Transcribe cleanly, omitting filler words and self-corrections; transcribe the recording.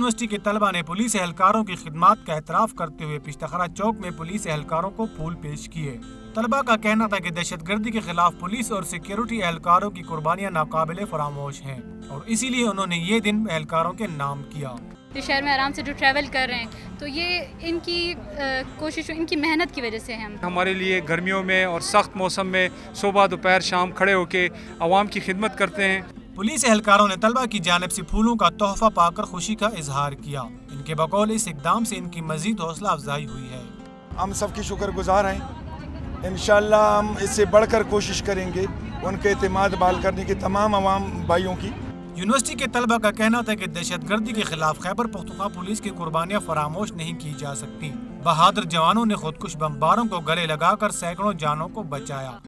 University کے طلبہ نے پولیس اہلکاروں کی خدمات کا اعتراف کرتے ہوئے پشتخرہ چوک میں پولیس اہلکاروں کو پھول پیش کیے۔ طلبہ کا کہنا تھا کہ دہشت گردی کے خلاف پولیس اور سیکیورٹی اہلکاروں کی قربانیاں ناقابل فراموش ہیں اور اسی لیے انہوں نے یہ دن اہلکاروں کے نام کیا۔ شہر میں آرام سے جو ٹریول کر رہے ہیں تو یہ ان کی کوشش، ان کی محنت کی وجہ سے ہیں۔ ہمارے لیے گرمیوں میں اور سخت موسم میں صبح دوپہر شام کھڑے ہو کے عوام کی خدمت کرتے ہیں۔ پولیس اہلکاروں نے طلبہ کی جانب سے پھولوں کا تحفہ پا کر خوشی کا اظہار کیا۔ ان کے بقول اس اقدام سے ان کی مزید حوصلہ افزائی ہوئی ہے۔ ہم سب کی شکر گزار ہیں، انشاءاللہ ہم اس سے بڑھ کر کوشش کریں گے ان کے اعتماد بحال کرنے کی تمام عوام بھائیوں کی۔ یونیورسٹی کے طلبہ کا کہنا تھا کہ دہشت گردی کے خلاف خیبر پختونخوا پولیس کی قربانیاں فراموش نہیں کی جا سکتی۔ بہادر جوانوں نے خودکش بمباروں کو گلے لگا کر سینکڑوں جانوں کو بچایا۔